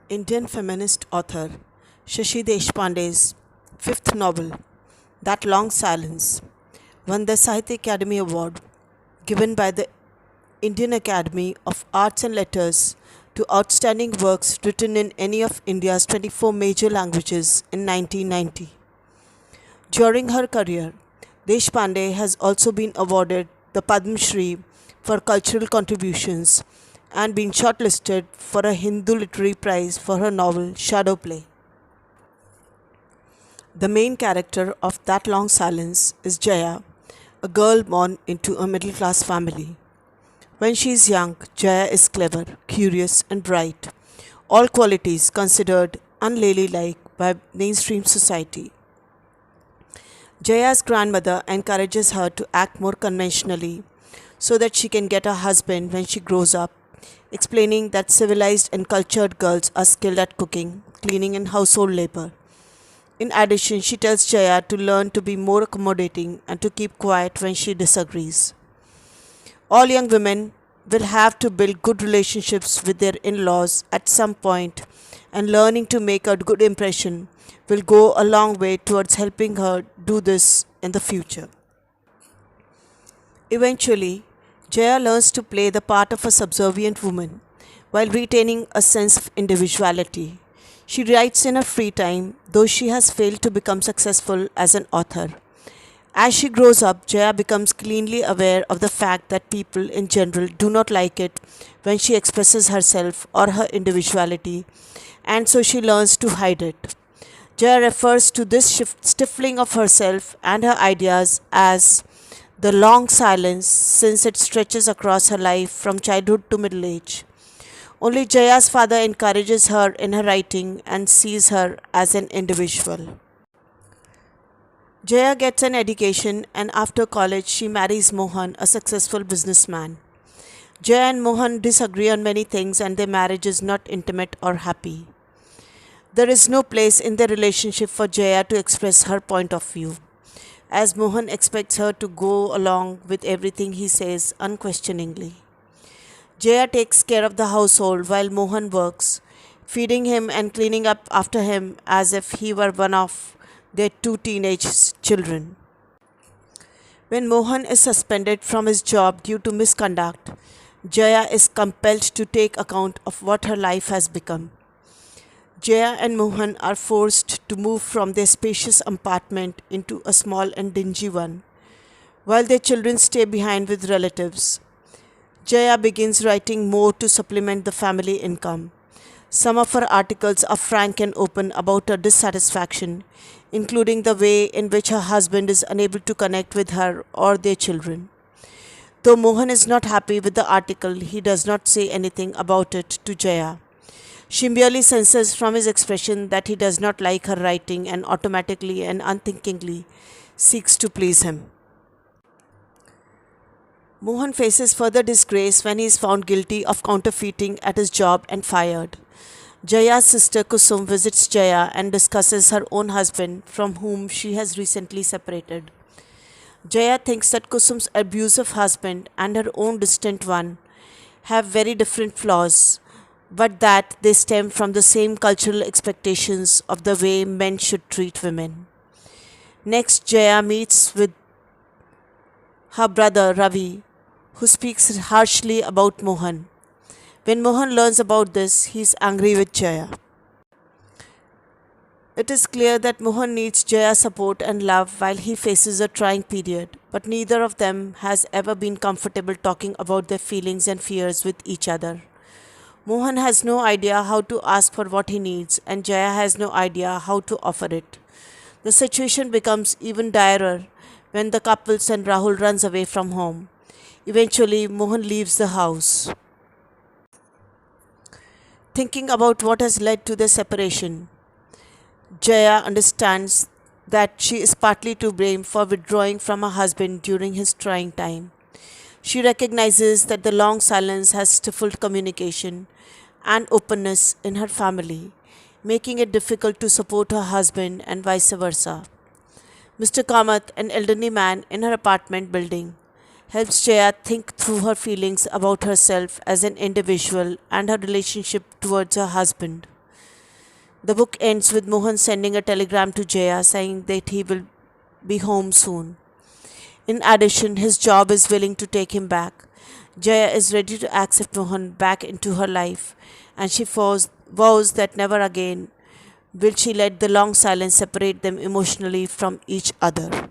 Indian feminist author Shashi Deshpande's fifth novel, That Long Silence, won the Sahitya Academy Award given by the Indian Academy of Arts and Letters to outstanding works written in any of India's 24 major languages in 1990. During her career, Deshpande has also been awarded the Padma Shri for cultural contributions and been shortlisted for a Hindu Literary Prize for her novel Shadow Play. The main character of That Long Silence is Jaya, a girl born into a middle class family. When she is young, Jaya is clever, curious, and bright, all qualities considered unladylike by mainstream society. Jaya's grandmother encourages her to act more conventionally so that she can get a husband when she grows up, explaining that civilized and cultured girls are skilled at cooking, cleaning, and household labor. In addition, she tells Jaya to learn to be more accommodating and to keep quiet when she disagrees. All young women will have to build good relationships with their in laws at some point, and learning to make a good impression will go a long way towards helping her do this in the future. Eventually, Jaya learns to play the part of a subservient woman while retaining a sense of individuality. She writes in her free time, though she has failed to become successful as an author. As she grows up, Jaya becomes keenly aware of the fact that people in general do not like it when she expresses herself or her individuality, and so she learns to hide it. Jaya refers to this stifling of herself and her ideas as the long silence, since it stretches across her life from childhood to middle age. Only Jaya's father encourages her in her writing and sees her as an individual. Jaya gets an education, and after college she marries Mohan, a successful businessman. Jaya and Mohan disagree on many things and their marriage is not intimate or happy. There is no place in their relationship for Jaya to express her point of view, as Mohan expects her to go along with everything he says unquestioningly. Jaya takes care of the household while Mohan works, feeding him and cleaning up after him as if he were one of their two teenage children. When Mohan is suspended from his job due to misconduct, Jaya is compelled to take account of what her life has become. Jaya and Mohan are forced to move from their spacious apartment into a small and dingy one, while their children stay behind with relatives. Jaya begins writing more to supplement the family income. Some of her articles are frank and open about her dissatisfaction, including the way in which her husband is unable to connect with her or their children. Though Mohan is not happy with the article, he does not say anything about it to Jaya. She merely senses from his expression that he does not like her writing and automatically and unthinkingly seeks to please him. Mohan faces further disgrace when he is found guilty of counterfeiting at his job and fired. Jaya's sister Kusum visits Jaya and discusses her own husband, from whom she has recently separated. Jaya thinks that Kusum's abusive husband and her own distant one have very different flaws, but that they stem from the same cultural expectations of the way men should treat women. Next, Jaya meets with her brother Ravi, who speaks harshly about Mohan. When Mohan learns about this, he is angry with Jaya. It is clear that Mohan needs Jaya's support and love while he faces a trying period, but neither of them has ever been comfortable talking about their feelings and fears with each other. Mohan has no idea how to ask for what he needs, and Jaya has no idea how to offer it. The situation becomes even direr when the couples and Rahul runs away from home. Eventually, Mohan leaves the house. Thinking about what has led to their separation, Jaya understands that she is partly to blame for withdrawing from her husband during his trying time. She recognizes that the long silence has stifled communication and openness in her family, making it difficult to support her husband and vice versa. Mr. Kamath, an elderly man in her apartment building, helps Jaya think through her feelings about herself as an individual and her relationship towards her husband. The book ends with Mohan sending a telegram to Jaya saying that he will be home soon. In addition, his job is willing to take him back. Jaya is ready to accept Mohan back into her life, and she vows that never again will she let the long silence separate them emotionally from each other.